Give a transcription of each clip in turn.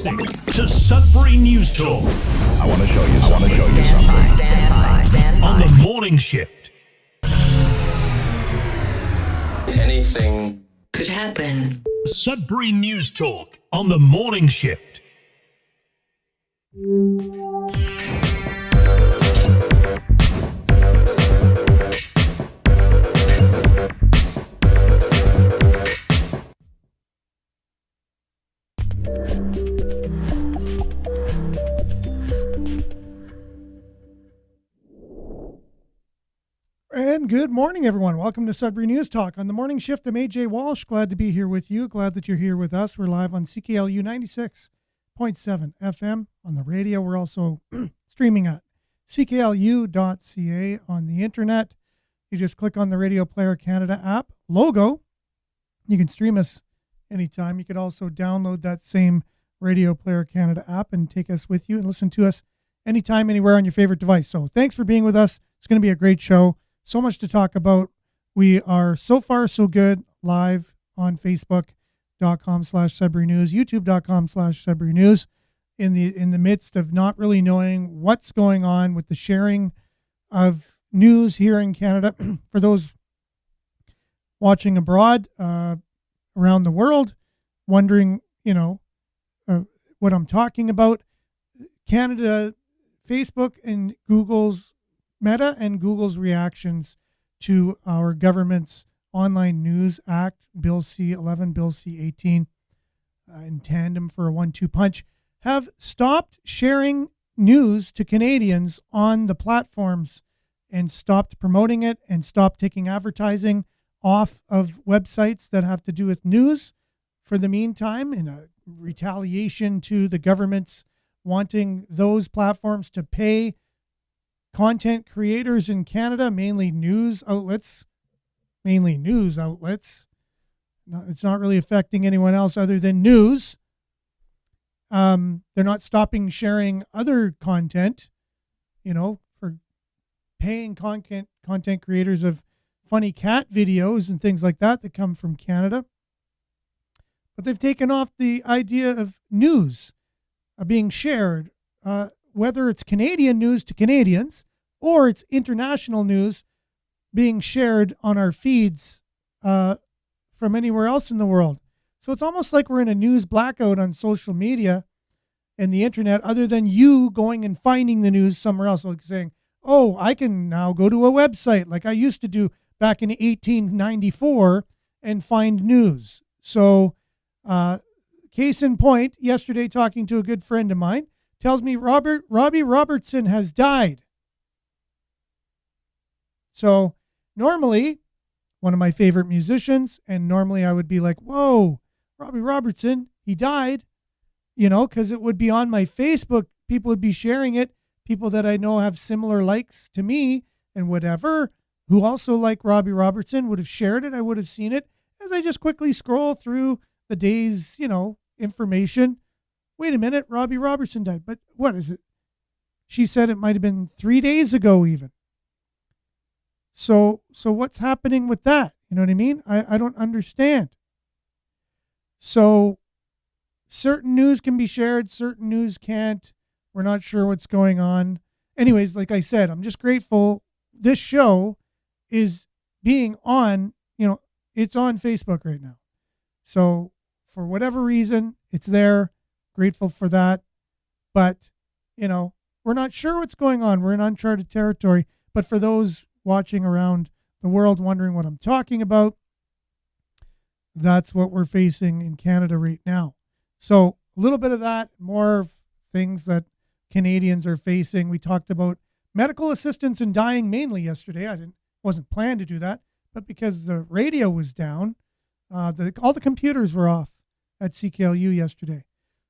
listening to Sudbury News Talk. I want to show you something. Stand by. On the morning shift. Anything could happen. Sudbury News Talk on the morning shift. And good morning, everyone. Welcome to Sudbury News Talk. On the morning shift, I'm AJ Walsh. Glad to be here with you. Glad that you're here with us. We're live on CKLU 96.7 FM on the radio. We're also streaming at cklu.ca on the internet. You just click on the Radio Player Canada app logo. You can stream us anytime. You could also download that same Radio Player Canada app and take us with you and listen to us anytime, anywhere on your favorite device. So thanks for being with us. It's going to be a great show. So much to talk about. We are so far so good live on Facebook.com/Sudbury News, YouTube.com/Sudbury News, in the midst of not really knowing what's going on with the sharing of news here in Canada. For those watching abroad, around the world, wondering, what I'm talking about, Canada, Facebook and Google's Meta and Google's reactions to our government's Online News Act, Bill C-11, Bill C-18, in tandem for a 1-2 punch, have stopped sharing news to Canadians on the platforms and stopped promoting it and stopped taking advertising off of websites that have to do with news for the meantime, in a retaliation to the government's wanting those platforms to pay content creators in Canada, mainly news outlets. No, it's not really affecting anyone else other than news. They're not stopping sharing other content, for paying content creators of funny cat videos and things like that come from Canada. But they've taken off the idea of news being shared, whether it's Canadian news to Canadians or it's international news being shared on our feeds from anywhere else in the world. So it's almost like we're in a news blackout on social media and the internet, other than you going and finding the news somewhere else, like saying, oh, I can now go to a website like I used to do back in 1894 and find news. So case in point, yesterday talking to a good friend of mine, tells me Robbie Robertson has died. So normally, one of my favorite musicians, and normally I would be like, whoa, Robbie Robertson, he died, because it would be on my Facebook. People would be sharing it. People that I know have similar likes to me and whatever, who also like Robbie Robertson, would have shared it. I would have seen it as I just quickly scroll through the day's, information. Wait a minute, Robbie Robertson died. But what is it? She said it might have been 3 days ago even. So what's happening with that? You know what I mean? I don't understand. So certain news can be shared, certain news can't. We're not sure what's going on. Anyways, like I said, I'm just grateful this show is being on, it's on Facebook right now. So for whatever reason, it's there. Grateful for that. But, we're not sure what's going on. We're in uncharted territory. But for those watching around the world wondering what I'm talking about, that's what we're facing in Canada right now. So a little bit of that, more things that Canadians are facing. We talked about medical assistance in dying mainly yesterday. Wasn't planned to do that, but because the radio was down, all the computers were off at CKLU yesterday.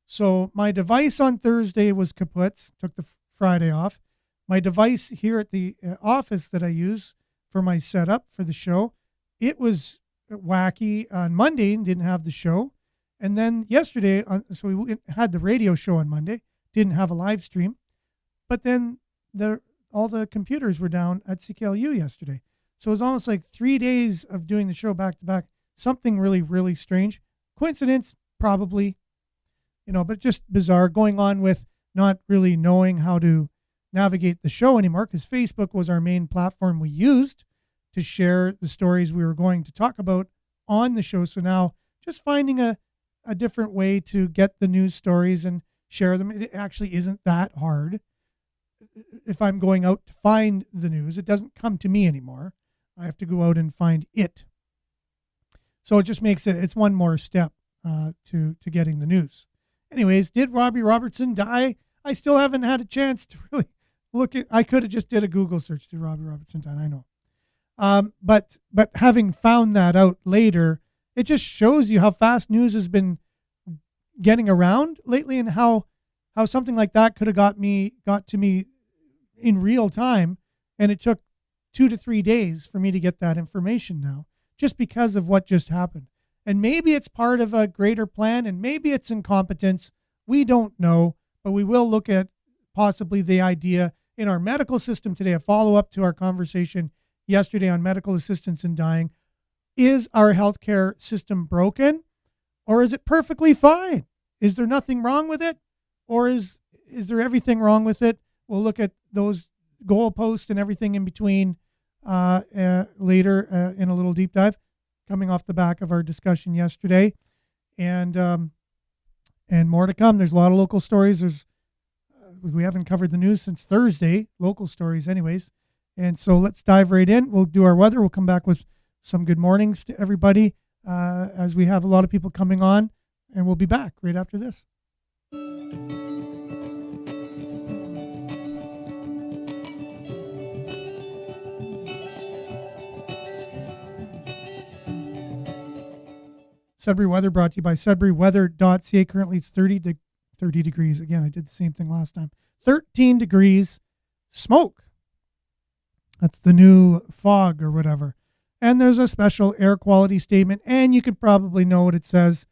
So my device on Thursday was kaput, took the Friday off. My device here at the office that I use for my setup for the show, it was wacky on Monday and didn't have the show. And then yesterday, so we had the radio show on Monday, didn't have a live stream. But then all the computers were down at CKLU yesterday. So it was almost like 3 days of doing the show back to back. Something really, really strange. Coincidence? Probably. but just bizarre, going on with not really knowing how to navigate the show anymore, because Facebook was our main platform we used to share the stories we were going to talk about on the show. So now just finding a different way to get the news stories and share them. It actually isn't that hard. If I'm going out to find the news, it doesn't come to me anymore. I have to go out and find it. So it just makes it's one more step to getting the news. Anyways, did Robbie Robertson die? I still haven't had a chance to really look at. I could have just did a Google search. Did Robbie Robertson die? I know. But having found that out later, it just shows you how fast news has been getting around lately, and how something like that could have got to me in real time, and it took 2 to 3 days for me to get that information now, just because of what just happened. And maybe it's part of a greater plan, and maybe it's incompetence. We don't know, but we will look at possibly the idea in our medical system today, a follow-up to our conversation yesterday on medical assistance in dying. Is our healthcare system broken, or is it perfectly fine? Is there nothing wrong with it, or is there everything wrong with it? We'll look at those goalposts and everything in between later in a little deep dive, coming off the back of our discussion yesterday, and more to come. There's a lot of local stories. We haven't covered the news since Thursday, local stories anyways. And so let's dive right in. We'll do our weather. We'll come back with some good mornings to everybody as we have a lot of people coming on, and we'll be back right after this. Sudbury weather brought to you by sudburyweather.ca. Currently it's 30 degrees. Again, I did the same thing last time. 13 degrees. Smoke. That's the new fog or whatever. And there's a special air quality statement, and you could probably know what it says.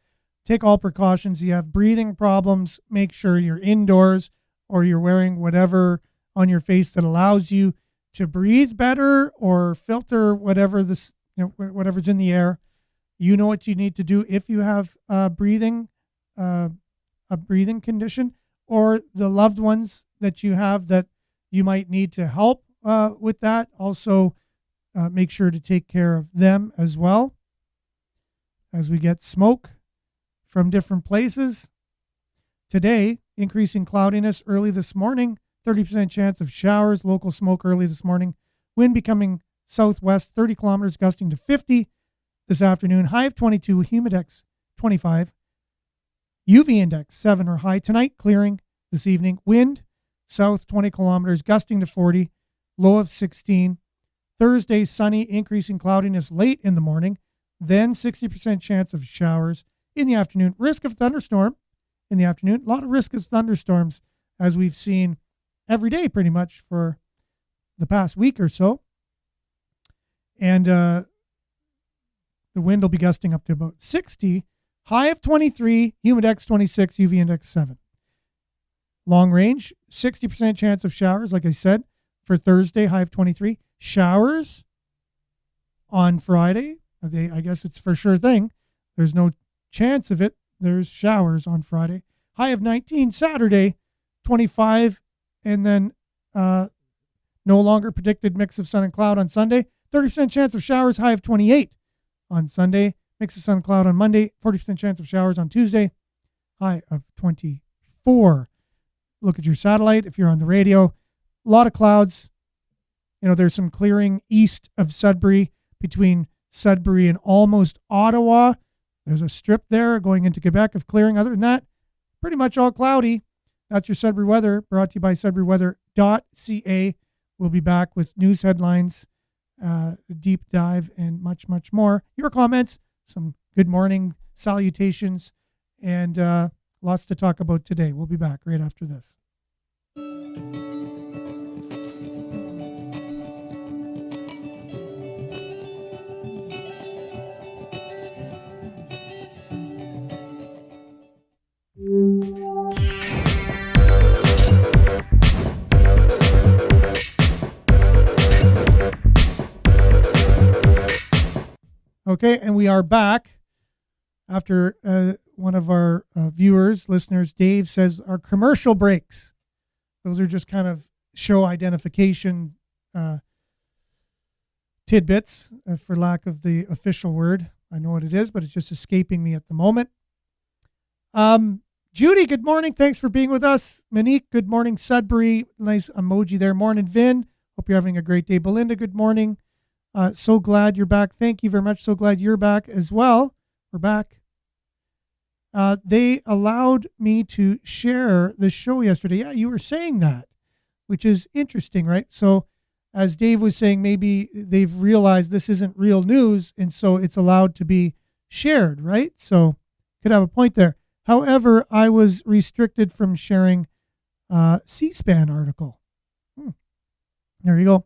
Take all precautions. You have breathing problems, make sure you're indoors, or you're wearing whatever on your face that allows you to breathe better or filter whatever whatever's in the air. You know what you need to do if you have a breathing condition, or the loved ones that you have that you might need to help with that. Also, make sure to take care of them as well, as we get smoke from different places. Today, increasing cloudiness early this morning, 30% chance of showers, local smoke early this morning, wind becoming southwest, 30 kilometers gusting to 50 this afternoon, high of 22, humidex 25, UV index 7 or high. Tonight, clearing this evening, wind south 20 kilometers gusting to 40, low of 16. Thursday, sunny, increasing cloudiness late in the morning, then 60% chance of showers in the afternoon. Risk of thunderstorm in the afternoon. A lot of risk of thunderstorms, as we've seen every day pretty much for the past week or so. And the wind will be gusting up to about 60, high of 23, humidex 26, UV index 7. Long range, 60% chance of showers, like I said, for Thursday, high of 23. Showers on Friday. I guess it's for sure thing. There's no chance of it. There's showers on Friday. High of 19. Saturday, 25. And then no longer predicted mix of sun and cloud on Sunday. 30% chance of showers, high of 28 on Sunday. Mix of sun and cloud on Monday. 40% chance of showers on Tuesday. High of 24. Look at your satellite if you're on the radio. A lot of clouds. There's some clearing east of Sudbury, between Sudbury and almost Ottawa. There's a strip there going into Quebec of clearing. Other than that, pretty much all cloudy. That's your Sudbury weather, brought to you by sudburyweather.ca. We'll be back with news headlines, deep dive, and much, much more. Your comments, some good morning salutations, and lots to talk about today. We'll be back right after this. Okay, and we are back after one of our viewers, listeners, Dave, says our commercial breaks. Those are just kind of show identification tidbits, for lack of the official word. I know what it is, but it's just escaping me at the moment. Judy, good morning. Thanks for being with us. Monique, good morning. Sudbury, nice emoji there. Morning, Vin. Hope you're having a great day. Belinda, good morning. So glad you're back. Thank you very much. So glad you're back as well. We're back. They allowed me to share the show yesterday. Yeah, you were saying that, which is interesting, right? So as Dave was saying, maybe they've realized this isn't real news, and so it's allowed to be shared, right? So could have a point there. However, I was restricted from sharing C-SPAN article. There you go.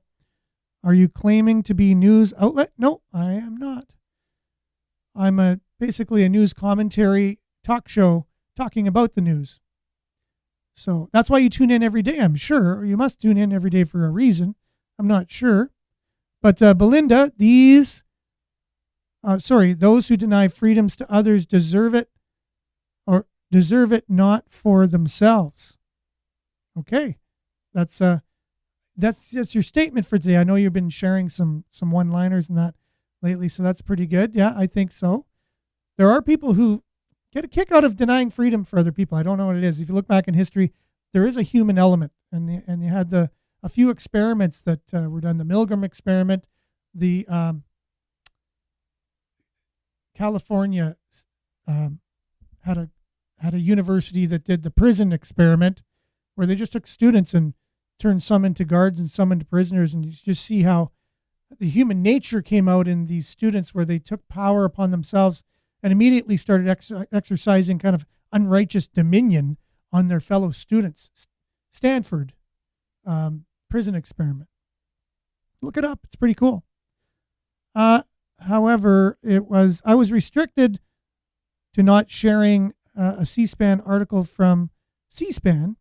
Are you claiming to be news outlet? No, I am not. I'm basically a news commentary talk show talking about the news. So that's why you tune in every day, I'm sure. Or you must tune in every day for a reason. I'm not sure. But Belinda, those who deny freedoms to others deserve it not for themselves. Okay. That's your statement for today. I know you've been sharing some one-liners and that lately, so that's pretty good. Yeah, I think so. There are people who get a kick out of denying freedom for other people. I don't know what it is. If you look back in history, there is a human element, and you had a few experiments that were done. The Milgram experiment, the California had a university that did the prison experiment, where they just took students and turned some into guards and some into prisoners, and you just see how the human nature came out in these students, where they took power upon themselves and immediately started exercising kind of unrighteous dominion on their fellow students. Stanford prison experiment. Look it up. It's pretty cool. However, I was restricted to not sharing a C-SPAN article from C-SPAN.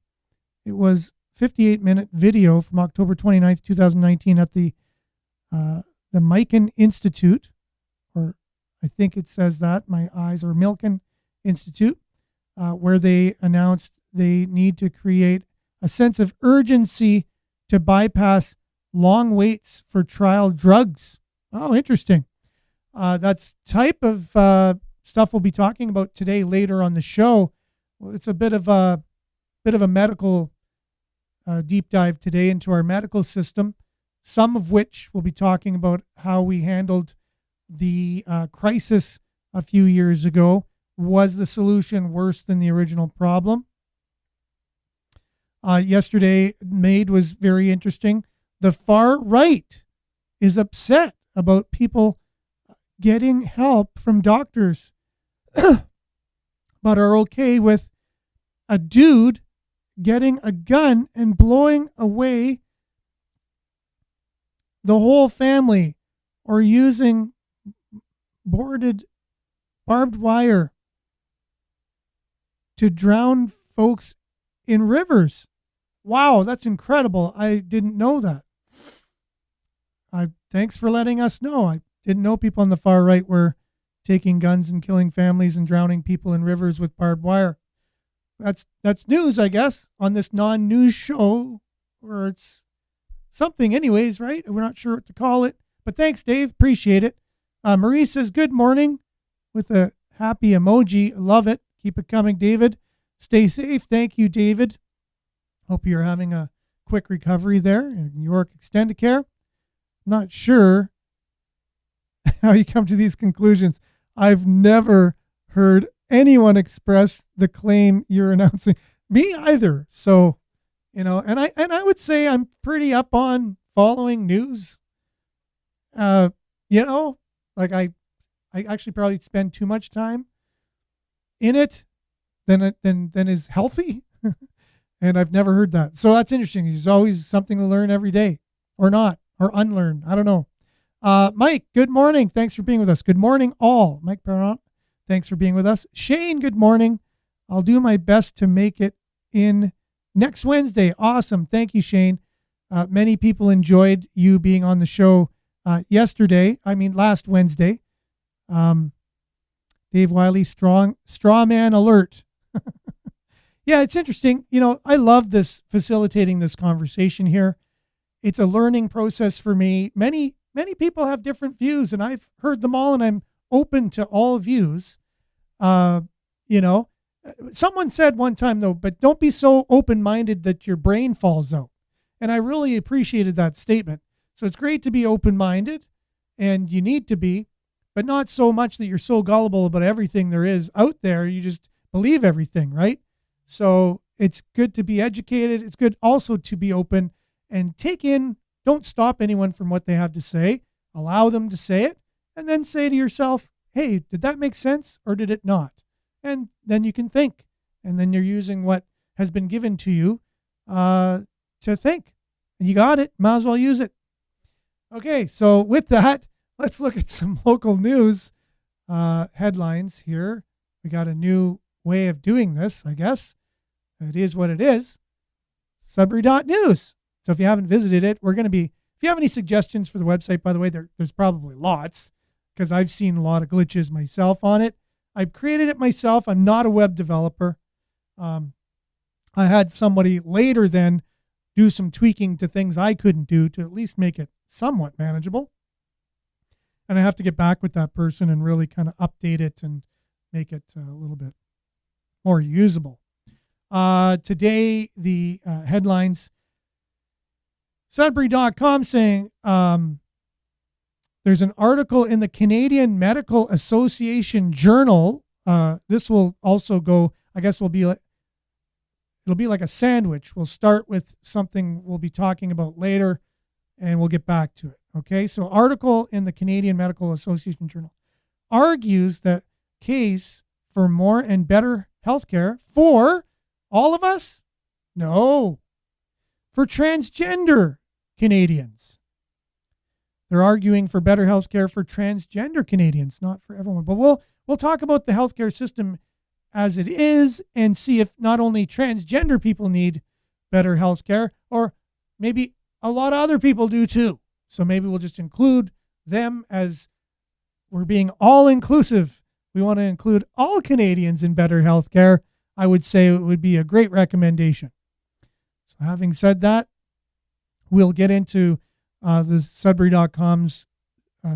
It was 58-minute video from October 29th, 2019 at the Milken Institute, or I think it says that, Milken Institute, where they announced they need to create a sense of urgency to bypass long waits for trial drugs. Oh, interesting. That's type of stuff we'll be talking about today later on the show. Well, it's a bit of a medical deep dive today into our medical system, some of which we'll be talking about how we handled the crisis a few years ago. Was the solution worse than the original problem? Yesterday, Made was very interesting. The far right is upset about people getting help from doctors, but are okay with a dude getting a gun and blowing away the whole family, or using barbed wire to drown folks in rivers. Wow, that's incredible. I didn't know that. Thanks for letting us know. I didn't know people on the far right were taking guns and killing families and drowning people in rivers with barbed wire. That's news, I guess, on this non-news show, or it's something anyways, right? We're not sure what to call it. But thanks, Dave. Appreciate it. Marie says, good morning, with a happy emoji. Love it. Keep it coming, David. Stay safe. Thank you, David. Hope you're having a quick recovery there in York Extendicare. Not sure how you come to these conclusions. I've never heard anyone express the claim you're announcing. Me either. So, and I would say I'm pretty up on following news. Like I actually probably spend too much time in it than is healthy. And I've never heard that. So that's interesting. There's always something to learn every day, or not, or unlearn. I don't know. Mike, good morning. Thanks for being with us. Good morning, all. Mike Perron, thanks for being with us. Shane, good morning. I'll do my best to make it in next Wednesday. Awesome. Thank you, Shane. Many people enjoyed you being on the show last Wednesday. Dave Wiley, straw man alert. Yeah, it's interesting. I love this facilitating this conversation here. It's a learning process for me. Many people have different views, and I've heard them all, and I'm open to all views. You know, someone said one time though, but don't be so open-minded that your brain falls out. And I really appreciated that statement. So it's great to be open-minded, and you need to be, but not so much that you're so gullible about everything there is out there. You just believe everything, right? So it's good to be educated. It's good also to be open and take in, don't stop anyone from what they have to say. Allow them to say it, and then say to yourself, hey, did that make sense or did it not? And then you can think, and then you're using what has been given to you to think. And you got it, might as well use it. Okay, so with that, let's look at some local news headlines here. We got a new way of doing this, I guess. It is what it is. Sudbury.news. So if you haven't visited it, we're going to be, if you have any suggestions for the website, by the way, there's probably lots, because I've seen a lot of glitches myself on it. I've created it myself. I'm not a web developer. I had somebody later then do some tweaking to things I couldn't do to at least make it somewhat manageable. And I have to get back with that person and really kind of update it and make it a little bit more usable. Today, the headlines, Sudbury.com saying there's an article in the Canadian Medical Association Journal. This will also go, I guess, it'll be like a sandwich. We'll start with something we'll be talking about later, and we'll get back to it. Okay, so article in the Canadian Medical Association Journal argues that case for more and better healthcare for all of us? No, for transgender Canadians. They're arguing for better healthcare for transgender Canadians, not for everyone. But we'll talk about the healthcare system as it is and see if not only transgender people need better healthcare, or maybe a lot of other people do too. So maybe we'll just include them, as we're being all inclusive. We want to include all Canadians in better healthcare. I would say it would be a great recommendation. So having said that, we'll get into the Sudbury.com's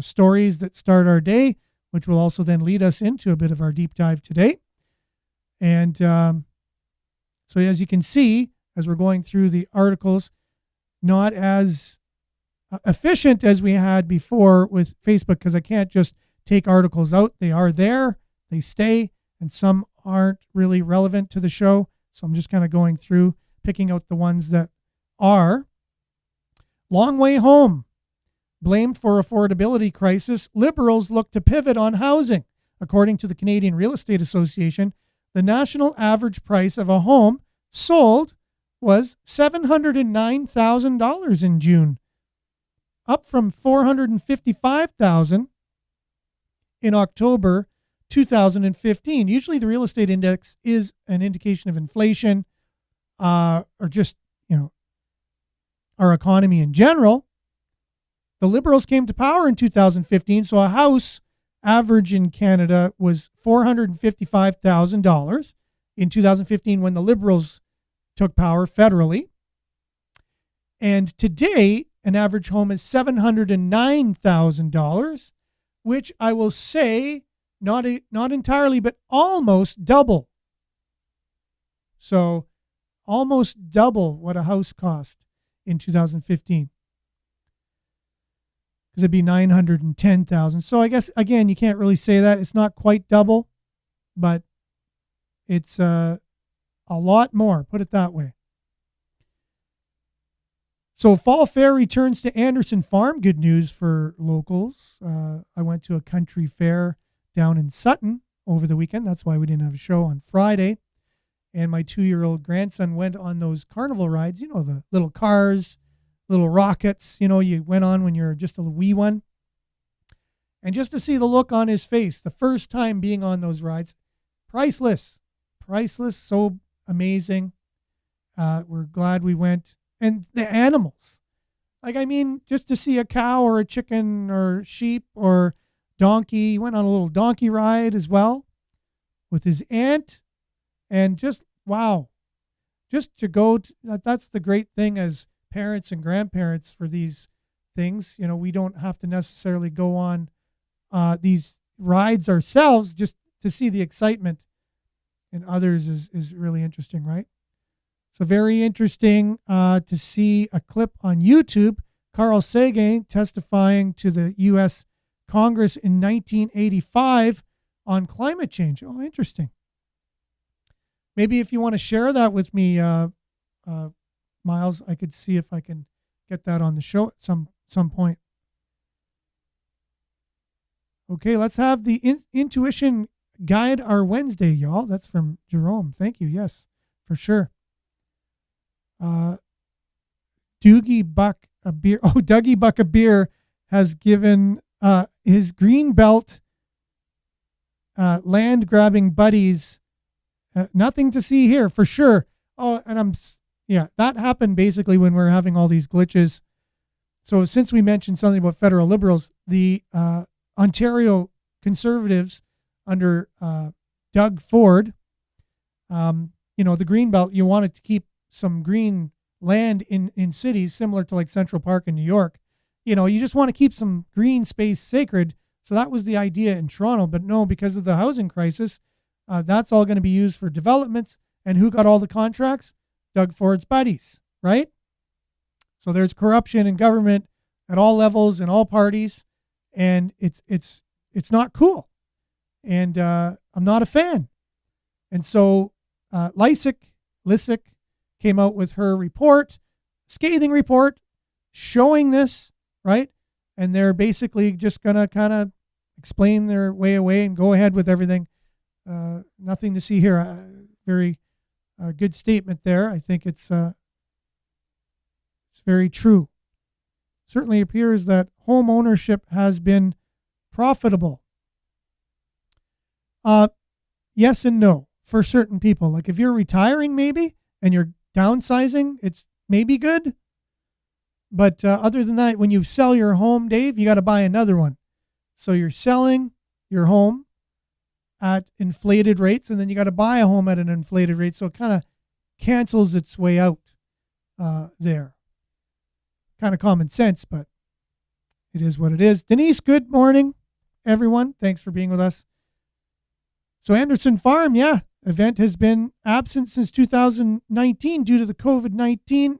stories that start our day, which will also then lead us into a bit of our deep dive today. And so as you can see, as we're going through the articles, not as efficient as we had before with Facebook, because I can't just take articles out. They are there, they stay, and some aren't really relevant to the show. So I'm just kind of going through, picking out the ones that are. Long way home. Blamed for affordability crisis, Liberals look to pivot on housing. According to the Canadian Real Estate Association, the national average price of a home sold was $709,000 in June, up from $455,000 in October 2015. Usually the real estate index is an indication of inflation, or just, our economy in general. The Liberals came to power in 2015, so a house average in Canada was $455,000 in 2015 when the Liberals took power federally. And today, an average home is $709,000, which I will say, not entirely, but almost double. So almost double what a house cost in 2015. Because it'd be $910,000. So I guess, again, you can't really say that. It's not quite double, but it's a lot more, put it that way. So Fall Fair returns to Anderson Farm. Good news for locals. I went to a country fair down in Sutton over the weekend. That's why we didn't have a show on Friday. And my 2-year-old grandson went on those carnival rides, the little cars, little rockets, you went on when you're just a wee one. And just to see the look on his face, the first time being on those rides, priceless, so amazing. We're glad we went. And the animals, just to see a cow or a chicken or sheep or donkey, went on a little donkey ride as well. with his aunt, and just wow, just to go. That's the great thing as parents and grandparents for these things. We don't have to necessarily go on these rides ourselves. Just to see the excitement in others is really interesting, right? So very interesting to see a clip on YouTube. Carl Sagan testifying to the U.S. Congress in 1985 on climate change. Oh, interesting. Maybe if you want to share that with me, Miles, I could see if I can get that on the show at some point. Okay, let's have the intuition guide our Wednesday, y'all. That's from Jerome. Thank you. Yes, for sure. Dougie Buck a beer. Oh, Dougie Buck a beer has given his Greenbelt land grabbing buddies nothing to see here for sure. Oh, and that happened basically when we're having all these glitches. So since we mentioned something about federal liberals, the Ontario Conservatives under Doug Ford, the Greenbelt, you wanted to keep some green land in cities similar to like Central Park in New York. You just want to keep some green space sacred. So that was the idea in Toronto. But no, because of the housing crisis, that's all going to be used for developments. And who got all the contracts? Doug Ford's buddies, right? So there's corruption in government at all levels in all parties, and it's not cool. And I'm not a fan. And so Lysick came out with her report, scathing report, showing this, right? And they're basically just going to kind of explain their way away and go ahead with everything. Nothing to see here. Very good statement there. I think it's very true. Certainly appears that home ownership has been profitable. Yes and no for certain people. Like if you're retiring maybe and you're downsizing, it's maybe good. But other than that, when you sell your home, Dave, you got to buy another one. So you're selling your home at inflated rates, and then you got to buy a home at an inflated rate. So it kind of cancels its way out there. Kind of common sense, but it is what it is. Denise, good morning, everyone. Thanks for being with us. So Anderson Farm, event has been absent since 2019 due to the COVID-19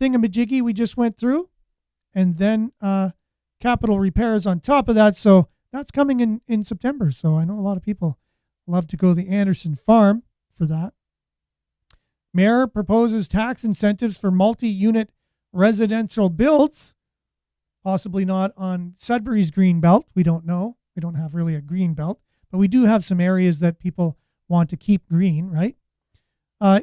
thingamajiggy we just went through. And then capital repairs on top of that. So that's coming in September. So I know a lot of people love to go to the Anderson Farm for that. Mayor proposes tax incentives for multi-unit residential builds, possibly not on Sudbury's green belt. We don't know. We don't have really a green belt, but we do have some areas that people want to keep green, right?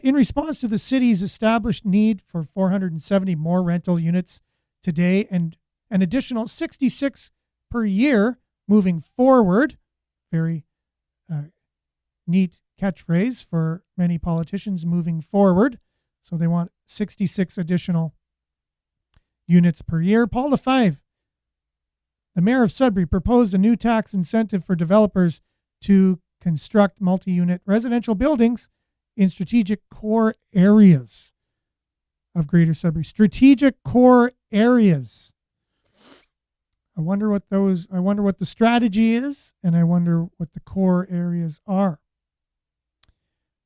In response to the city's established need for 470 more rental units today and an additional 66 per year moving forward, very neat catchphrase for many politicians, moving forward. So they want 66 additional units per year. Paul Lefebvre, the mayor of Sudbury, proposed a new tax incentive for developers to construct multi-unit residential buildings in strategic core areas of Greater Sudbury. Strategic core areas. I wonder what the strategy is, and I wonder what the core areas are.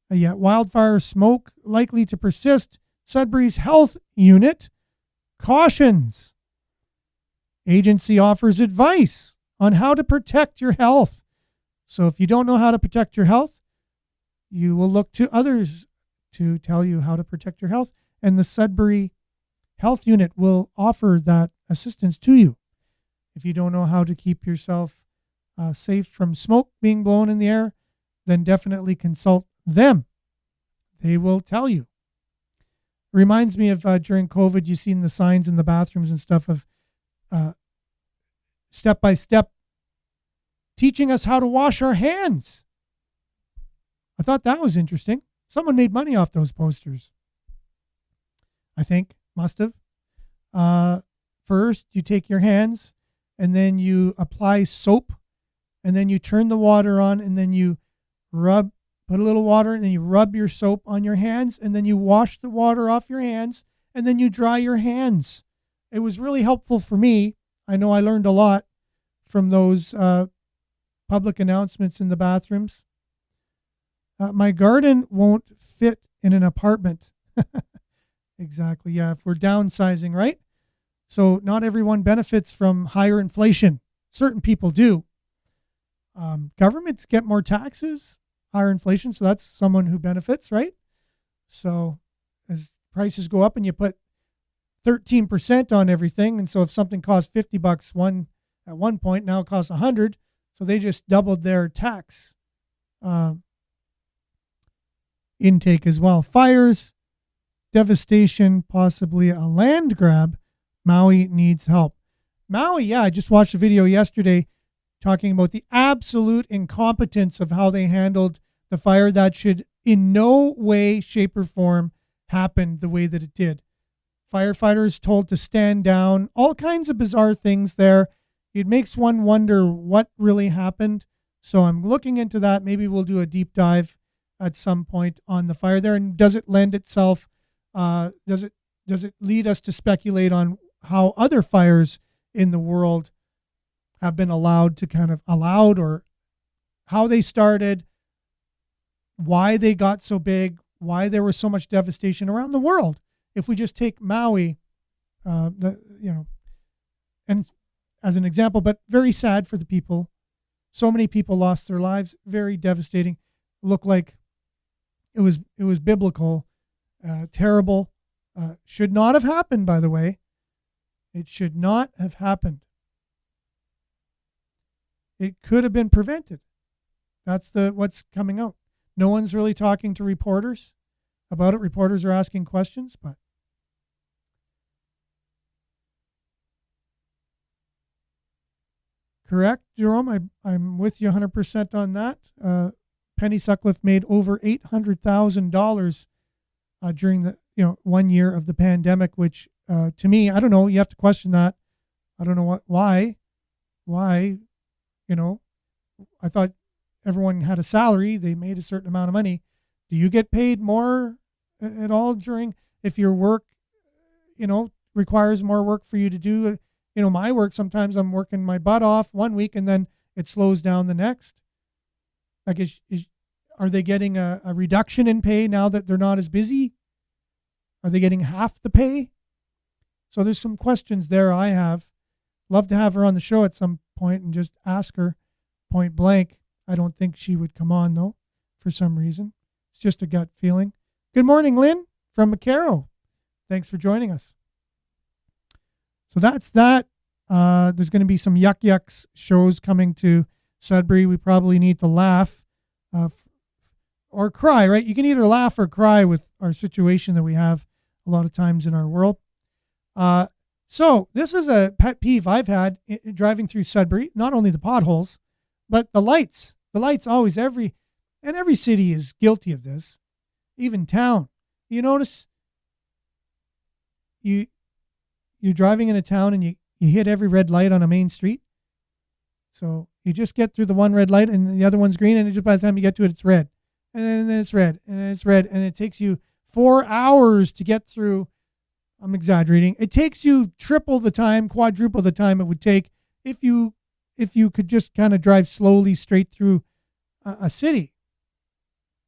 Wildfire smoke likely to persist. Sudbury's health unit cautions. Agency offers advice on how to protect your health. So if you don't know how to protect your health, you will look to others to tell you how to protect your health. And the Sudbury Health Unit will offer that assistance to you. If you don't know how to keep yourself safe from smoke being blown in the air, then definitely consult them. They will tell you. Reminds me of during COVID, you've seen the signs in the bathrooms and stuff of step-by-step teaching us how to wash our hands. I thought that was interesting. Someone made money off those posters. I think, must have. First, you take your hands and then you apply soap and then you turn the water on and then you put a little water, and then you rub your soap on your hands, and then you wash the water off your hands, and then you dry your hands. It was really helpful for me. I know I learned a lot from those public announcements in the bathrooms. My garden won't fit in an apartment. Exactly. Yeah. If we're downsizing, right? So not everyone benefits from higher inflation. Certain people do. Governments get more taxes, higher inflation. So that's someone who benefits, right? So as prices go up and you put 13% on everything. And so if something costs $50 at one point, now it costs 100. So they just doubled their tax intake as well. Fires, devastation, possibly a land grab. Maui needs help. Maui, yeah, I just watched a video yesterday talking about the absolute incompetence of how they handled the fire that should in no way, shape, or form happen the way that it did. Firefighters told to stand down, all kinds of bizarre things there. It makes one wonder what really happened. So I'm looking into that. Maybe we'll do a deep dive at some point on the fire there. And does it lend itself, does it lead us to speculate on how other fires in the world have been allowed, or how they started, why they got so big, why there was so much devastation around the world. If we just take Maui, and as an example, but very sad for the people. So many people lost their lives. Very devastating. Looked like it was biblical, terrible. Should not have happened, by the way. It should not have happened. It could have been prevented. That's what's coming out. No one's really talking to reporters about it. Reporters are asking questions, but correct, Jerome. I'm with you 100% on that. Penny Sutcliffe made over $800,000 during the 1 year of the pandemic, which to me, I don't know. You have to question that. I don't know why. I thought everyone had a salary. They made a certain amount of money. Do you get paid more at all if your work, requires more work for you to do? My work, sometimes I'm working my butt off 1 week and then it slows down the next. Like, are they getting a reduction in pay now that they're not as busy? Are they getting half the pay? So there's some questions there I have. Love to have her on the show at some point and just ask her point blank. I don't think she would come on, though, for some reason. It's just a gut feeling. Good morning, Lynn from McCarrow. Thanks for joining us. So that's that. There's going to be some Yuck Yucks shows coming to Sudbury. We probably need to laugh or cry, right? You can either laugh or cry with our situation that we have a lot of times in our world. So this is a pet peeve I've had driving through Sudbury. Not only the potholes, but the lights. The lights always, every city is guilty of this, even town. You notice you're driving in a town and you hit every red light on a main street. So you just get through the one red light and the other one's green, and just by the time you get to it, it's red. And then it's red, and then it's red, and it takes you 4 hours to get through. I'm exaggerating. It takes you triple the time, quadruple the time it would take if you could just kind of drive slowly straight through a city,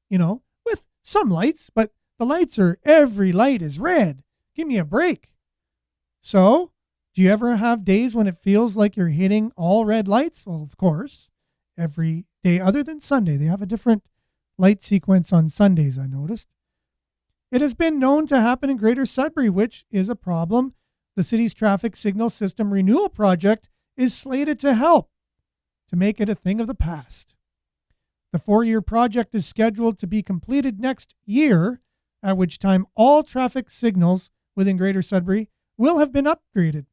with some lights, but the lights every light is red. Give me a break. So, do you ever have days when it feels like you're hitting all red lights? Well, of course, every day other than Sunday. They have a different light sequence on Sundays, I noticed. It has been known to happen in Greater Sudbury, which is a problem. The city's traffic signal system renewal project is slated to help to make it a thing of the past. The 4-year project is scheduled to be completed next year, at which time all traffic signals within Greater Sudbury will have been upgraded.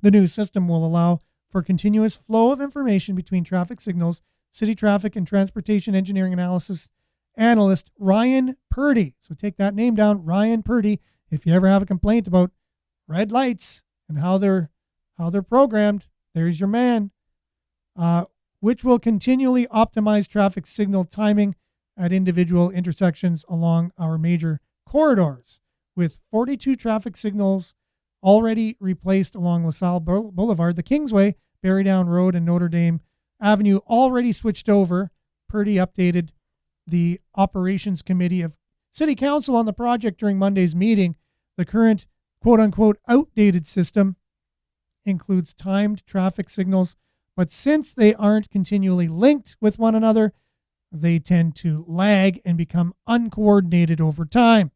The new system will allow for continuous flow of information between traffic signals, city traffic and transportation engineering analyst Ryan Purdy. So take that name down, Ryan Purdy. If you ever have a complaint about red lights and how they're programmed, there's your man. which will continually optimize traffic signal timing at individual intersections along our major corridors, with 42 traffic signals already replaced along LaSalle Boulevard, the Kingsway, Barrydown Road, and Notre Dame Avenue already switched over. Purdy updated the Operations Committee of City Council on the project during Monday's meeting. The current quote-unquote outdated system includes timed traffic signals, but since they aren't continually linked with one another, they tend to lag and become uncoordinated over time.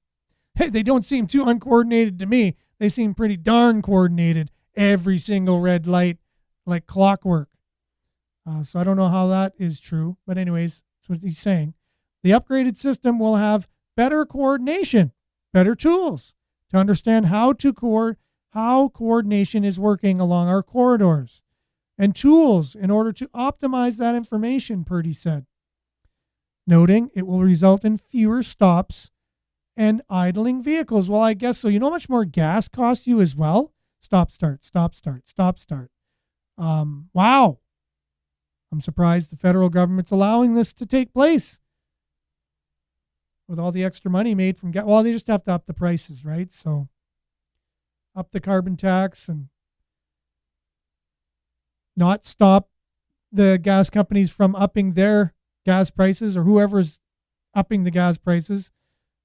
Hey, they don't seem too uncoordinated to me. They seem pretty darn coordinated. Every single red light, like clockwork. So I don't know how that is true, but anyways, that's what he's saying. The upgraded system will have better coordination, better tools to understand how coordination is working along our corridors, and tools in order to optimize that information, Purdy said, noting it will result in fewer stops and idling vehicles. Well, I guess so. You know how much more gas costs you as well? Stop, start, stop, start, stop, start. Wow. I'm surprised the federal government's allowing this to take place with all the extra money made from gas. Well, they just have to up the prices, right? So up the carbon tax and not stop the gas companies from upping their gas prices, or whoever's upping the gas prices.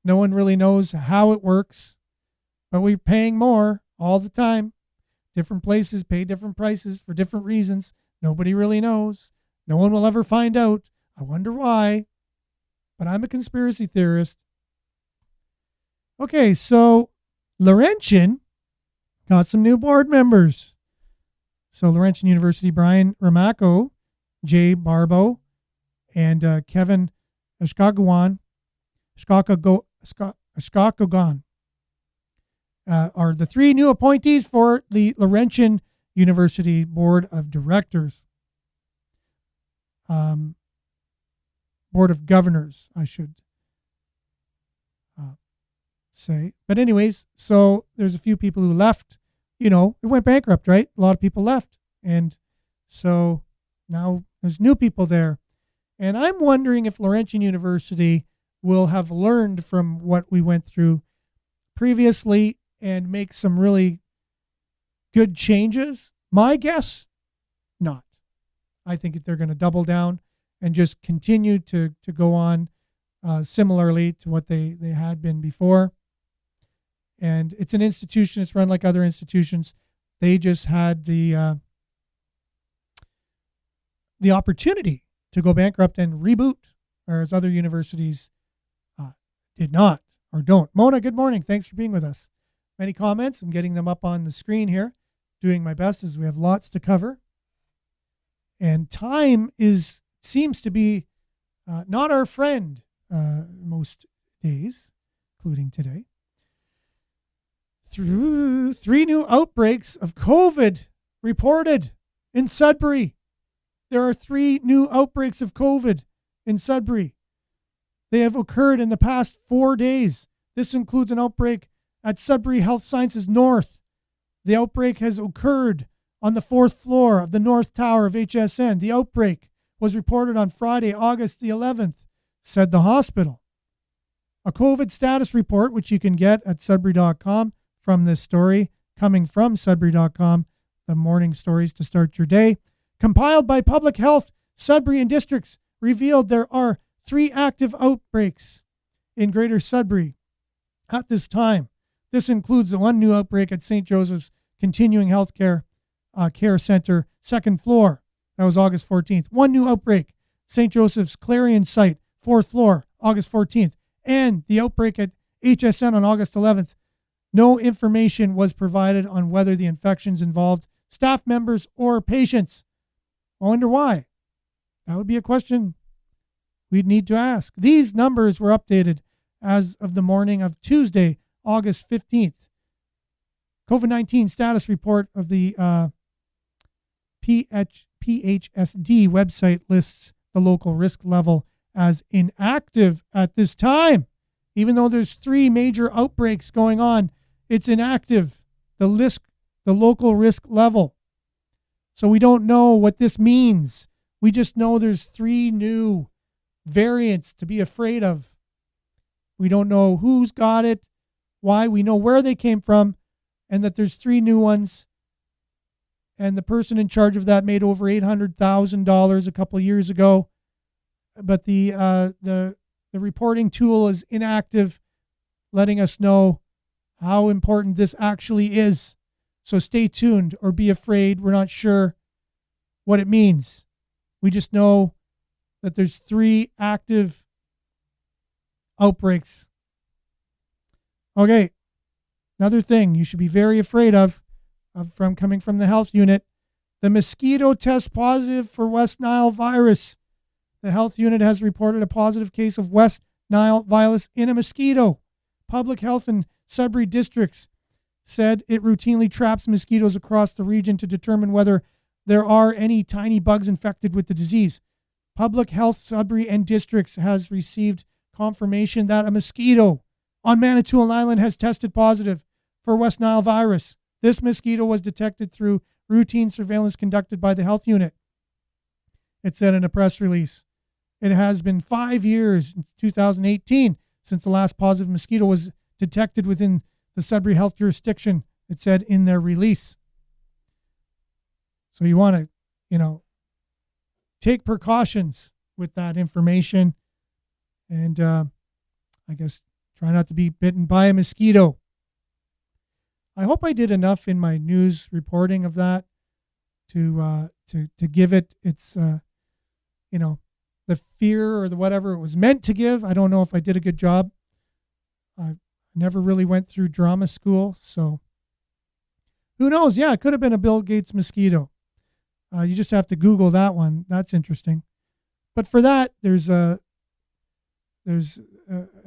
No one really knows how it works, but we're paying more all the time. Different places pay different prices for different reasons. Nobody really knows. No one will ever find out. I wonder why, but I'm a conspiracy theorist. Okay, so Laurentian got some new board members. So Laurentian University, Brian Ramaco, Jay Barbo, and Kevin Ashkagogan are the three new appointees for the Laurentian University Board of Directors. Board of Governors, I should say. But anyways, so there's a few people who left. You know, it went bankrupt, right? A lot of people left. And so now there's new people there. And I'm wondering if Laurentian University will have learned from what we went through previously and make some really good changes. My guess, not. I think they're going to double down and just continue to go on similarly to what they had been before. And it's an institution. It's run like other institutions. They just had the opportunity to go bankrupt and reboot, whereas other universities did not or don't. Mona, good morning. Thanks for being with us. Many comments. I'm getting them up on the screen here. Doing my best as we have lots to cover. And time seems to be not our friend most days, including today. Through 3 new outbreaks of COVID reported in Sudbury. There are 3 new outbreaks of COVID in Sudbury. They have occurred in the past 4 days. This includes an outbreak at Sudbury Health Sciences North. The outbreak has occurred on the 4th floor of the North Tower of HSN. The outbreak was reported on Friday, August the 11th, said the hospital. A COVID status report, which you can get at Sudbury.com from this story, coming from Sudbury.com, the morning stories to start your day, compiled by Public Health, Sudbury and districts, revealed there are 3 active outbreaks in Greater Sudbury at this time. This includes the 1 new outbreak at St. Joseph's Continuing Healthcare Care Center, 2nd floor. That was August 14th. 1 new outbreak, St. Joseph's Clarion site, 4th floor, August 14th. And the outbreak at HSN on August 11th. No information was provided on whether the infections involved staff members or patients. I wonder why. That would be a question we'd need to ask. These numbers were updated as of the morning of Tuesday, August 15th. COVID-19 status report of the PHSD website lists the local risk level as inactive at this time. Even though there's 3 major outbreaks going on, it's inactive, the local risk level. So we don't know what this means. We just know there's 3 new variants to be afraid of. We don't know who's got it, why. We know where they came from, and that there's 3 new ones. And the person in charge of that made over $800,000 a couple of years ago. But the reporting tool is inactive, letting us know how important this actually is. So stay tuned or be afraid. We're not sure what it means. We just know that there's 3 active outbreaks. Okay, another thing you should be very afraid of from coming from the health unit. The mosquito tests positive for West Nile virus. The health unit has reported a positive case of West Nile virus in a mosquito. Public health in Sudbury districts said it routinely traps mosquitoes across the region to determine whether there are any tiny bugs infected with the disease. Public Health Sudbury and districts has received confirmation that a mosquito on Manitoulin Island has tested positive for West Nile virus. This mosquito was detected through routine surveillance conducted by the health unit. It said in a press release. It has been 5 years, 2018, since the last positive mosquito was detected within the Sudbury Health jurisdiction, it said in their release. So you want to, take precautions with that information and I guess try not to be bitten by a mosquito. I hope I did enough in my news reporting of that to give it its, the fear or the whatever it was meant to give. I don't know if I did a good job. I never really went through drama school, so who knows? Yeah, it could have been a Bill Gates mosquito. You just have to Google that one. That's interesting. But for that, there's an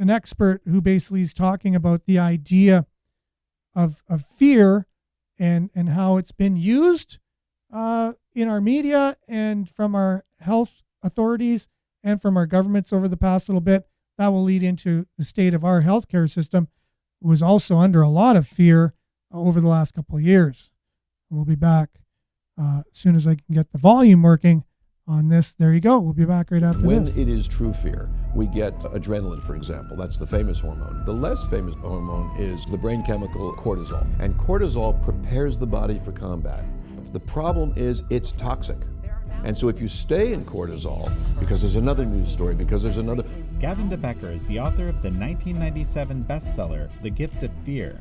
expert who basically is talking about the idea of fear and how it's been used in our media and from our health authorities and from our governments over the past little bit. That will lead into the state of our healthcare system, who was also under a lot of fear over the last couple of years. We'll be back as soon as I can get the volume working on this. There you go. We'll be back right after When this. it is true fear, we get adrenaline, for example. That's the famous hormone. The less famous hormone is the brain chemical cortisol. And cortisol prepares the body for combat. The problem is it's toxic. And so if you stay in cortisol, because there's another news story, because there's another... Gavin DeBecker is the author of the 1997 bestseller, The Gift of Fear,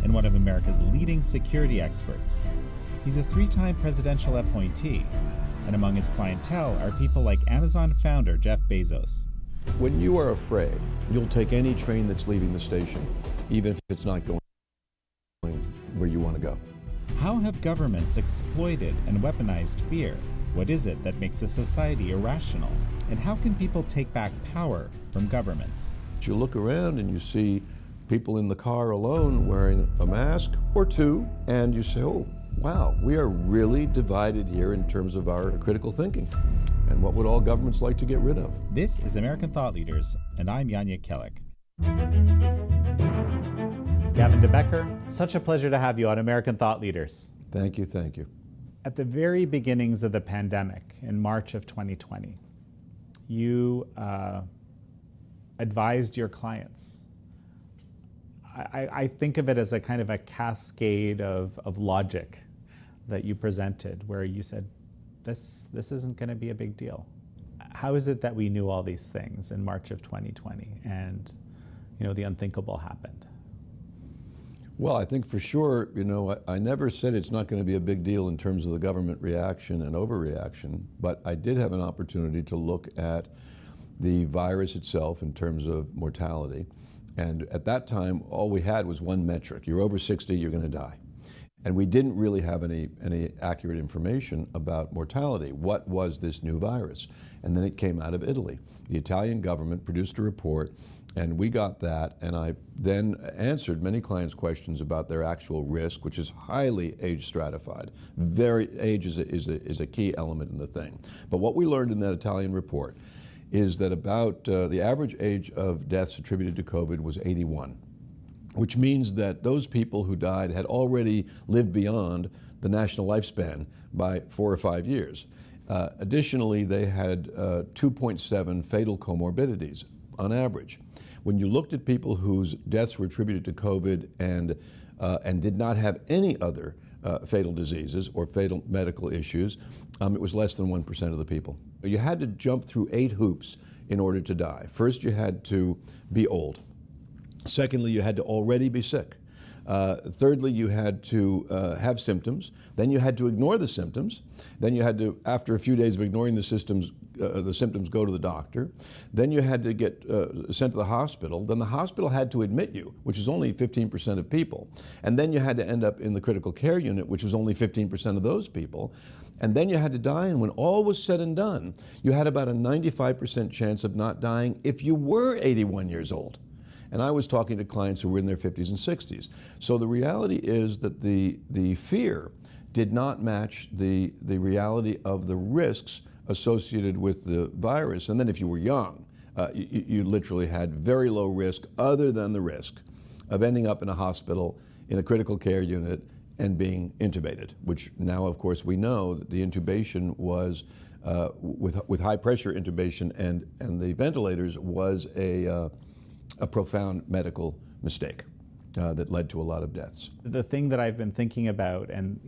and one of America's leading security experts. He's a 3-time presidential appointee, and among his clientele are people like Amazon founder Jeff Bezos. When you are afraid, you'll take any train that's leaving the station, even if it's not going where you want to go. How have governments exploited and weaponized fear? What is it that makes a society irrational? And how can people take back power from governments? You look around and you see people in the car alone wearing a mask or 2, and you say, oh, wow, we are really divided here in terms of our critical thinking. And what would all governments like to get rid of? This is American Thought Leaders, and I'm Yanya Kellick. Gavin DeBecker, such a pleasure to have you on American Thought Leaders. Thank you, thank you. At the very beginnings of the pandemic in March of 2020, you advised your clients. I think of it as a kind of a cascade of logic that you presented, where you said, this isn't going to be a big deal. How is it that we knew all these things in March of 2020 and the unthinkable happened? Well, I think for sure, I never said it's not going to be a big deal in terms of the government reaction and overreaction, but I did have an opportunity to look at the virus itself in terms of mortality. And at that time, all we had was one metric. You're over 60, you're going to die. And we didn't really have any accurate information about mortality. What was this new virus? And then it came out of Italy. The Italian government produced a report, and we got that, and I then answered many clients' questions about their actual risk, which is highly age stratified. Age is a key element in the thing. But what we learned in that Italian report is that about the average age of deaths attributed to COVID was 81, which means that those people who died had already lived beyond the national lifespan by 4 or 5 years. Additionally, they had 2.7 fatal comorbidities on average. When you looked at people whose deaths were attributed to COVID and did not have any other fatal diseases or fatal medical issues, it was less than 1% of the people. You had to jump through 8 hoops in order to die. First, you had to be old. Secondly, you had to already be sick. Thirdly, you had to have symptoms. Then you had to ignore the symptoms. Then you had to, after a few days of ignoring the symptoms, go to the doctor. Then you had to get sent to the hospital. Then the hospital had to admit you, which is only 15% of people. And then you had to end up in the critical care unit, which was only 15% of those people. And then you had to die, and when all was said and done, you had about a 95% chance of not dying if you were 81 years old. And I was talking to clients who were in their 50s and 60s. So the reality is that the fear did not match the reality of the risks associated with the virus. And then if you were young, you literally had very low risk other than the risk of ending up in a hospital, in a critical care unit, and being intubated, which now, of course, we know that the intubation was, with high pressure intubation and the ventilators, was a profound medical mistake that led to a lot of deaths. The thing that I've been thinking about, and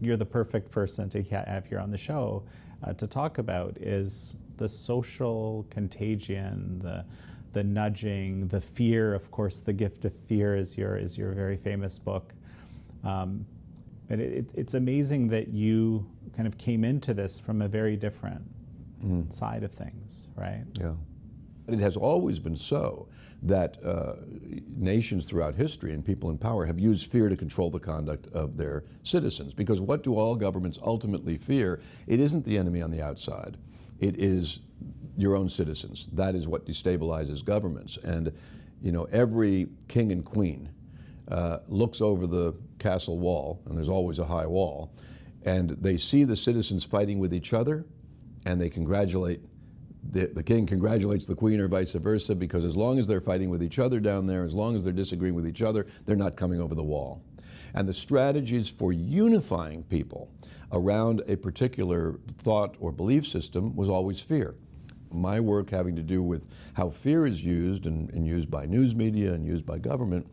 you're the perfect person to have here on the show to talk about, is the social contagion, the nudging, the fear. Of course, The Gift of Fear is your very famous book. But it's amazing that you kind of came into this from a very different side of things, right? Yeah. It has always been so that nations throughout history and people in power have used fear to control the conduct of their citizens. Because what do all governments ultimately fear? It isn't the enemy on the outside. It is your own citizens. That is what destabilizes governments. And every king and queen looks over the castle wall, and there's always a high wall, and they see the citizens fighting with each other, and they congratulate the king congratulates the queen, or vice versa, because as long as they're fighting with each other down there, as long as they're disagreeing with each other, they're not coming over the wall. And the strategies for unifying people around a particular thought or belief system was always fear. My work having to do with how fear is used and used by news media and used by government,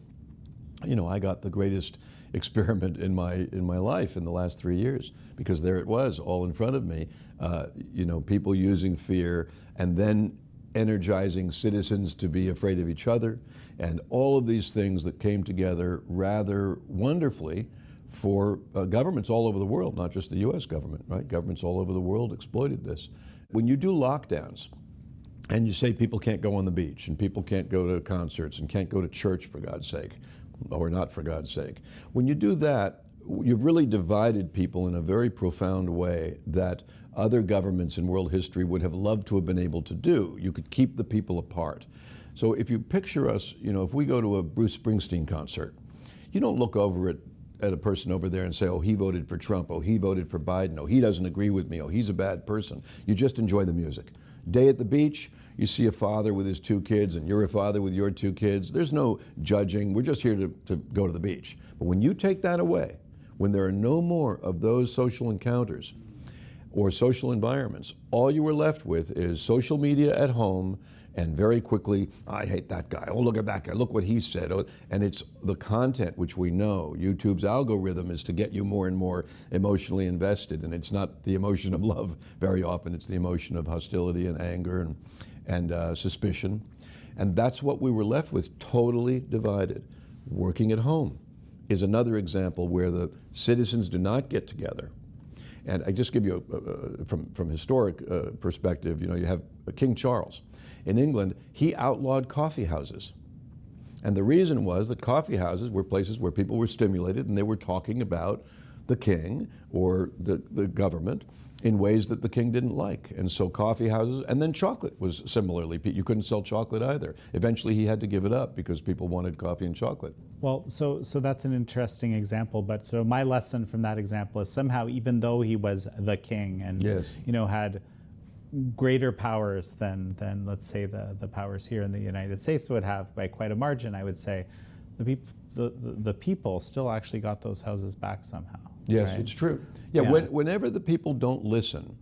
I got the greatest experiment in my life in the last 3 years, because there it was all in front of me, people using fear and then energizing citizens to be afraid of each other, and all of these things that came together rather wonderfully for governments all over the world, not just the US government, right? Governments all over the world exploited this. When you do lockdowns and you say people can't go on the beach and people can't go to concerts and can't go to church, for God's sake, or not for God's sake. When you do that, you've really divided people in a very profound way that other governments in world history would have loved to have been able to do. You could keep the people apart. So if you picture us, if we go to a Bruce Springsteen concert, you don't look over at a person over there and say, oh, he voted for Trump, oh, he voted for Biden, oh, he doesn't agree with me, oh, he's a bad person. You just enjoy the music. Day at the beach, you see a father with his 2 kids and you're a father with your 2 kids. There's no judging. We're just here to go to the beach. But when you take that away, when there are no more of those social encounters or social environments, all you are left with is social media at home, and very quickly, I hate that guy. Oh, look at that guy. Look what he said. Oh, and it's the content, which we know. YouTube's algorithm is to get you more and more emotionally invested. And it's not the emotion of love very often. It's the emotion of hostility and anger and suspicion. And that's what we were left with, totally divided. Working at home is another example where the citizens do not get together. And I just give you, from historic perspective, you have King Charles. In England, he outlawed coffee houses. And the reason was that coffee houses were places where people were stimulated and they were talking about the king or the government in ways that the king didn't like. And so coffee houses, and then chocolate was similarly, you couldn't sell chocolate either. Eventually he had to give it up because people wanted coffee and chocolate. Well, so that's an interesting example, but so my lesson from that example is somehow, even though he was the king and yes, had greater powers than let's say the powers here in the United States would have by quite a margin, I would say, the people still actually got those houses back somehow. Yes, right? it's true. Yeah, Yeah. Whenever the people don't listen,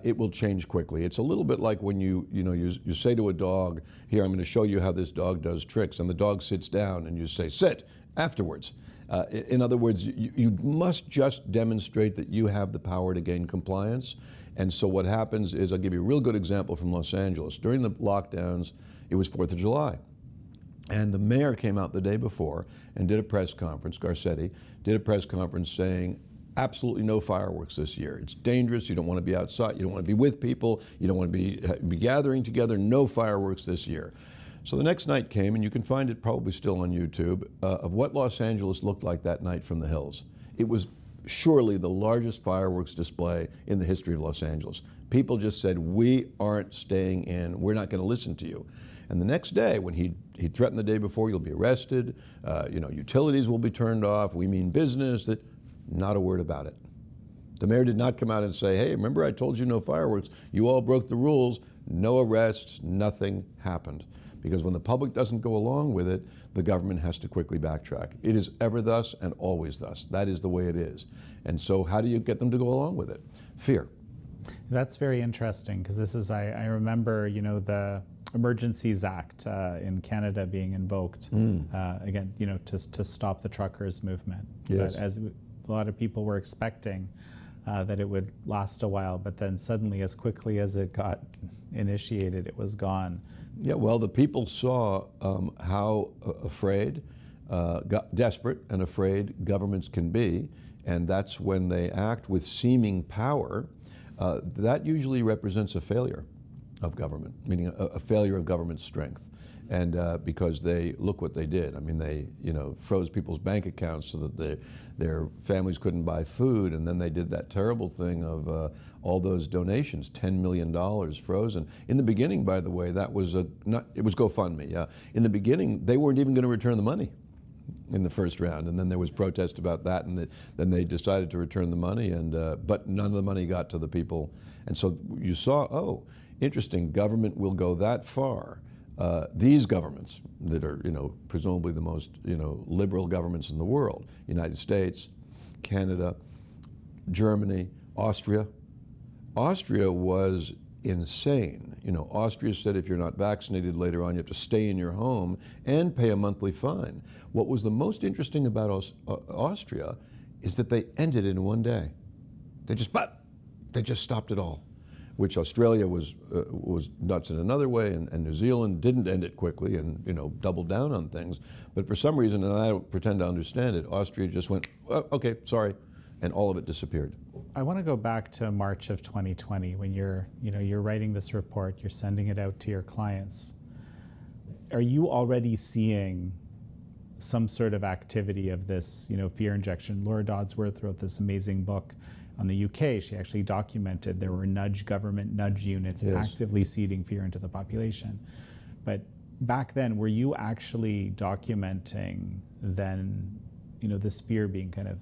it will change quickly. It's a little bit like when you say to a dog, here, I'm going to show you how this dog does tricks, and the dog sits down and you say, sit, afterwards. In other words, you must just demonstrate that you have the power to gain compliance. And so what happens is, I'll give you a real good example from Los Angeles. During the lockdowns, it was 4th of July. And the mayor came out the day before and did a press conference, Garcetti, did a press conference saying, absolutely no fireworks this year. It's dangerous, you don't want to be outside, you don't want to be with people, you don't want to be gathering together, no fireworks this year. So the next night came, and you can find it probably still on YouTube, of what Los Angeles looked like that night from the hills. It was surely the largest fireworks display in the history of Los Angeles. People just said, we aren't staying in, we're not going to listen to you. And the next day, when he threatened the day before, you'll be arrested, utilities will be turned off, we mean business, not a word about it. The mayor did not come out and say, hey, remember I told you no fireworks, you all broke the rules, no arrests, nothing happened. Because when the public doesn't go along with it, the government has to quickly backtrack. It is ever thus and always thus. That is the way it is. And so how do you get them to go along with it? Fear. That's very interesting, because this is, I remember, the Emergencies Act in Canada being invoked, again, to stop the truckers' movement. Yes. But as a lot of people were expecting that it would last a while, but then suddenly, as quickly as it got initiated, it was gone. Yeah, well, the people saw how afraid, desperate and afraid governments can be, and that's when they act with seeming power. That usually represents a failure of government, meaning a failure of government strength. And because they, look what they did. I mean, they froze people's bank accounts so that their families couldn't buy food, and then they did that terrible thing of all those donations, $10 million frozen. In the beginning, by the way, that was it was GoFundMe. In the beginning, they weren't even going to return the money in the first round, and then there was protest about that, and then they decided to return the money, but none of the money got to the people. And so you saw, oh, interesting, government will go that far. These governments that are, presumably the most, liberal governments in the world, United States, Canada, Germany, Austria. Austria was insane. Austria said if you're not vaccinated later on, you have to stay in your home and pay a monthly fine. What was the most interesting about Austria is that they ended in one day. They just stopped it all. Which Australia was nuts in another way, and New Zealand didn't end it quickly and doubled down on things. But for some reason, and I don't pretend to understand it, Austria just went, oh, okay, sorry, and all of it disappeared. I want to go back to March of 2020 when you're writing this report, you're sending it out to your clients. Are you already seeing some sort of activity of this, fear injection? Laura Dodsworth wrote this amazing book on the UK. She actually documented there were government nudge units actively seeding fear into the population. But back then, were you actually documenting then, this fear being kind of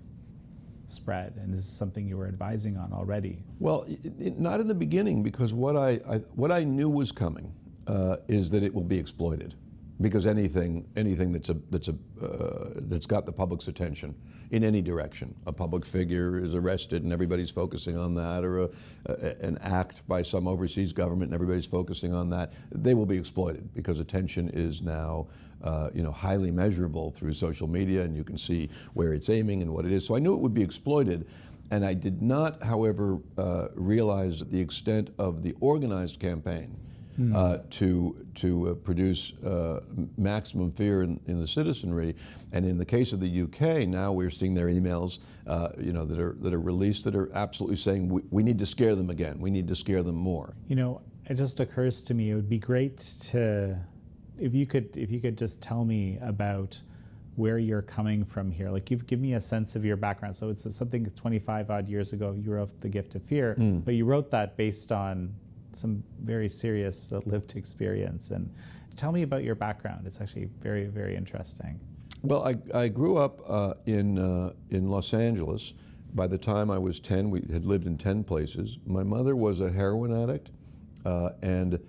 spread, and this is something you were advising on already? Well, not in the beginning, because what I knew was coming is that it will be exploited, because anything that's got the public's attention in any direction, a public figure is arrested and everybody's focusing on that, or an act by some overseas government and everybody's focusing on that, they will be exploited, because attention is now highly measurable through social media, and you can see where it's aiming and what it is. So I knew it would be exploited, and I did not, however, realize the extent of the organized campaign to produce maximum fear in the citizenry. And in the case of the UK, now we're seeing their emails, that are released, that are absolutely saying we need to scare them again. We need to scare them more. It just occurs to me it would be great to, if you could just tell me about where you're coming from here. Like, give me a sense of your background. So it's something 25 odd years ago, you wrote The Gift of Fear, but you wrote that based on some very serious lived experience. And tell me about your background. It's actually very, very interesting. Well, I grew up in Los Angeles. By the time I was 10, we had lived in 10 places. My mother was a heroin addict, and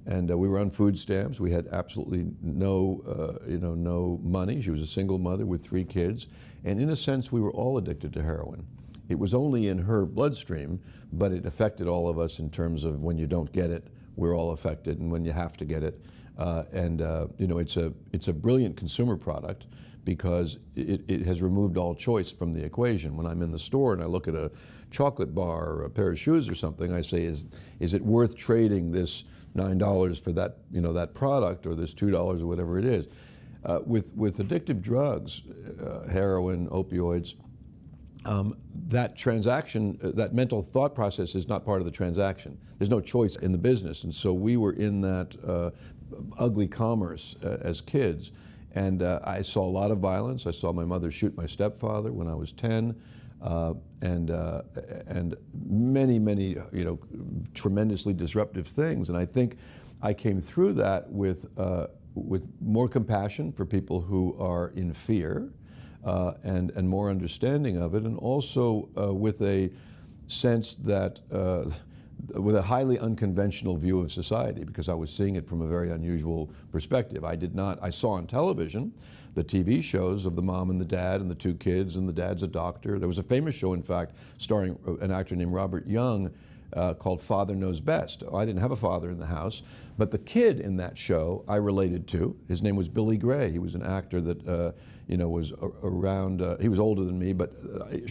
we were on food stamps. We had absolutely no money. She was a single mother with 3 kids, and in a sense, we were all addicted to heroin. It was only in her bloodstream, but it affected all of us in terms of when you don't get it, we're all affected, and when you have to get it. You know, it's a brilliant consumer product because it has removed all choice from the equation. When I'm in the store and I look at a chocolate bar or a pair of shoes or something, I say, is it worth trading this $9 for that, you know, that product, or this $2 or whatever it is? With addictive drugs, heroin, opioids, that transaction, that mental thought process is not part of the transaction. There's no choice in the business. And so we were in that ugly commerce as kids. And I saw a lot of violence. I saw my mother shoot my stepfather when I was 10. And many, many, you know, tremendously disruptive things. And I think I came through that with more compassion for people who are in fear, and more understanding of it, and also with a sense that, with a highly unconventional view of society, because I was seeing it from a very unusual perspective. I saw on television the TV shows of the mom and the dad and the two kids, and the dad's a doctor. There was a famous show, in fact, starring an actor named Robert Young, called Father Knows Best. I didn't have a father in the house, but the kid in that show I related to. His name was Billy Gray. He was an actor that you know, was around, he was older than me, but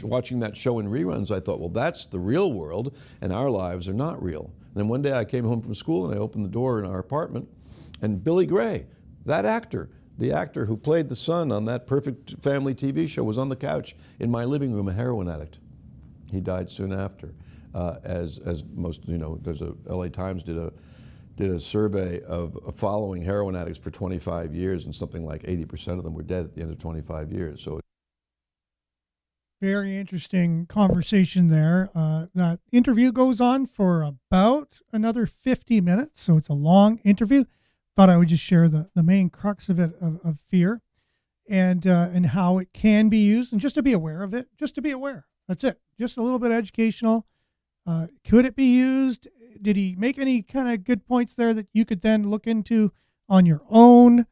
watching that show in reruns, I thought, well, that's the real world, and our lives are not real. And then one day I came home from school and I opened the door in our apartment, and Billy Gray, that actor, the actor who played the son on that Perfect Family TV show, was on the couch in my living room, a heroin addict. He died soon after. As most, you know, there's a LA Times did a survey of following heroin addicts for 25 years, and something like 80% of them were dead at the end of 25 years. So, very interesting conversation there. That interview goes on for about another 50 minutes, so it's a long interview. Thought I would just share the main crux of it, of fear, and how it can be used, and just to be aware of it. Just to be aware. That's it. Just a little bit educational. Could it be used? Did he make any kind of good points there that you could then look into on your own?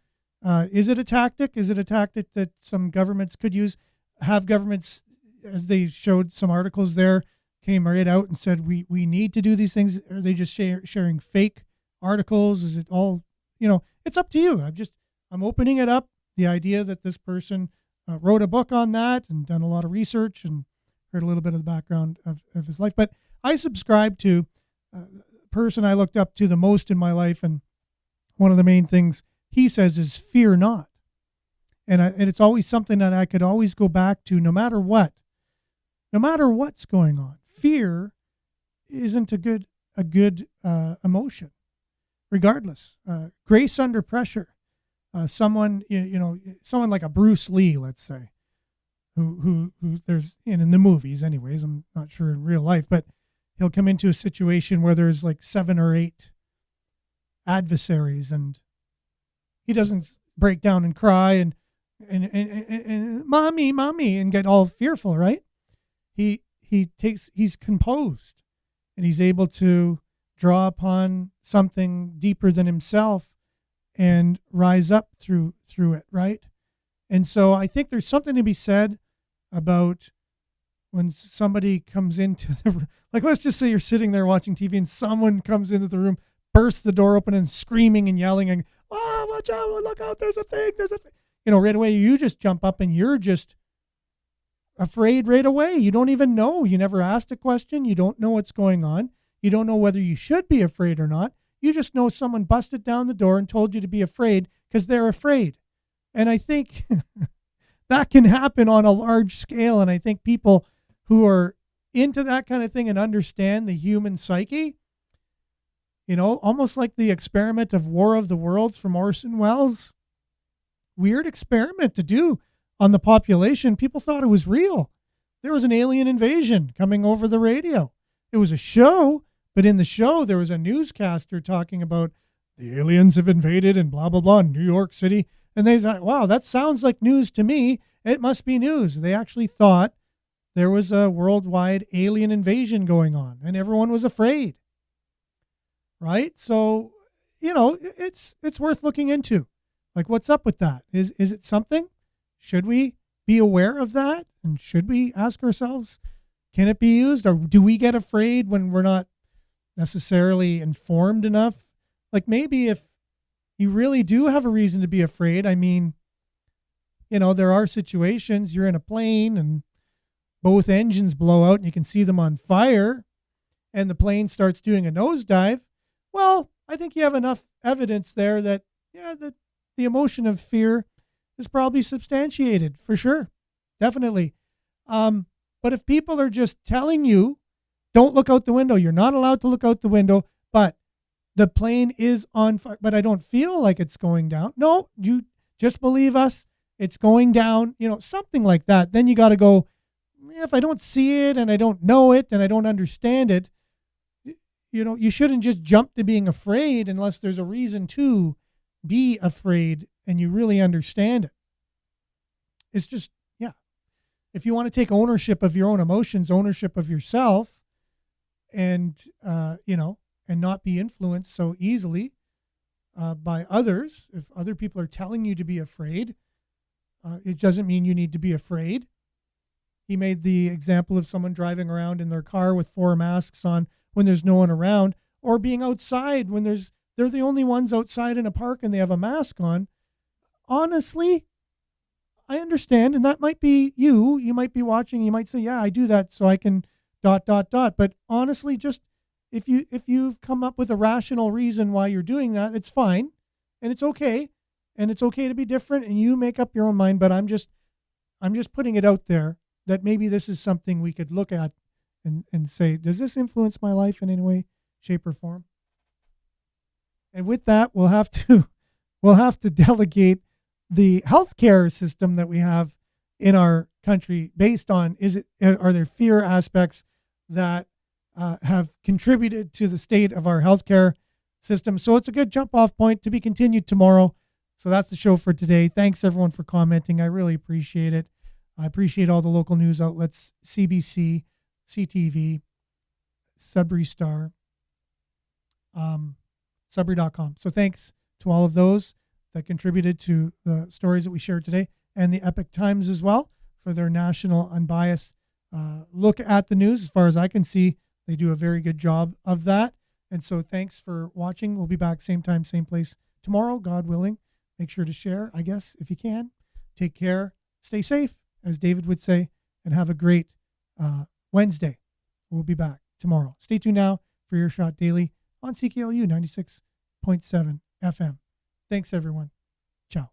Is it a tactic? Is it a tactic that some governments could use? Have governments, as they showed some articles there, came right out and said, we need to do these things? Are they just sharing fake articles? Is it all, you know, it's up to you. I'm opening it up. The idea that this person wrote a book on that and done a lot of research and heard a little bit of the background of his life. But I subscribe to the person I looked up to the most in my life, and one of the main things he says is fear not. And it's always something that I could always go back to, no matter what. No matter what's going on. Fear isn't a good emotion, regardless. Grace under pressure. Someone, you know, someone like a Bruce Lee, let's say, who there's in the movies anyways, I'm not sure in real life, but he'll come into a situation where there's like 7 or 8 adversaries, and he doesn't break down and cry and mommy and get all fearful, right? He's composed, and he's able to draw upon something deeper than himself and rise up through it, right? And so I think there's something to be said about when somebody comes into the, like, let's just say you're sitting there watching TV and someone comes into the room, bursts the door open and screaming and yelling and, oh, watch out, look out, there's a thing. You know, right away you just jump up and you're just afraid right away. You don't even know. You never asked a question. You don't know what's going on. You don't know whether you should be afraid or not. You just know someone busted down the door and told you to be afraid because they're afraid. And I think that can happen on a large scale. And I think people who are into that kind of thing and understand the human psyche, you know, almost like the experiment of War of the Worlds from Orson Welles. Weird experiment to do on the population. People thought it was real. There was an alien invasion coming over the radio. It was a show, but in the show there was a newscaster talking about the aliens have invaded and blah, blah, blah in New York City. And they thought, wow, that sounds like news to me. It must be news. They actually thought there was a worldwide alien invasion going on, and everyone was afraid. Right? So, you know, it's worth looking into. Like, what's up with that? Is it something? Should we be aware of that? And should we ask ourselves, Can it be used? Or do we get afraid when we're not necessarily informed enough? Like maybe if you really do have a reason to be afraid, I mean, there are situations you're in a plane and both engines blow out and you can see them on fire and the plane starts doing a nosedive. Well, I think you have enough evidence there that, the emotion of fear is probably substantiated for sure. Definitely. But if people are just telling you, don't look out the window, you're not allowed to look out the window, but the plane is on fire, but I don't feel like it's going down. No, you just believe us. It's going down, something like that. Then you got to go, if I don't see it and I don't know it and I don't understand it, you shouldn't just jump to being afraid unless there's a reason to be afraid and you really understand it. It's just, if you want to take ownership of your own emotions, ownership of yourself, and, and not be influenced so easily by others, if other people are telling you to be afraid, it doesn't mean you need to be afraid. He made the example of someone driving around in their car with 4 masks on when there's no one around, or being outside when they're the only ones outside in a park and they have a mask on. Honestly, I understand, and that might be you. You might be watching, you might say, yeah, I do that so I can ... But honestly, just if you've come up with a rational reason why you're doing that, it's fine, and it's okay. And it's okay to be different, and you make up your own mind, but I'm just putting it out there that maybe this is something we could look at and say, does this influence my life in any way, shape, or form? And with that, we'll have to delegate the healthcare system that we have in our country based on, are there fear aspects that have contributed to the state of our healthcare system? So it's a good jump off point to be continued tomorrow. So that's the show for today. Thanks everyone for commenting. I really appreciate it. I appreciate all the local news outlets, CBC, CTV, Sudbury Star, Sudbury.com. So thanks to all of those that contributed to the stories that we shared today, and the Epic Times as well for their national unbiased look at the news. As far as I can see, they do a very good job of that. And so thanks for watching. We'll be back same time, same place tomorrow, God willing. Make sure to share, I guess, if you can. Take care. Stay safe, as David would say, and have a great Wednesday. We'll be back tomorrow. Stay tuned now for Your Shot Daily on CKLU 96.7 FM. Thanks, everyone. Ciao.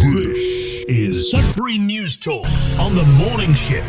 This is Sudbury News Talk on the morning shift.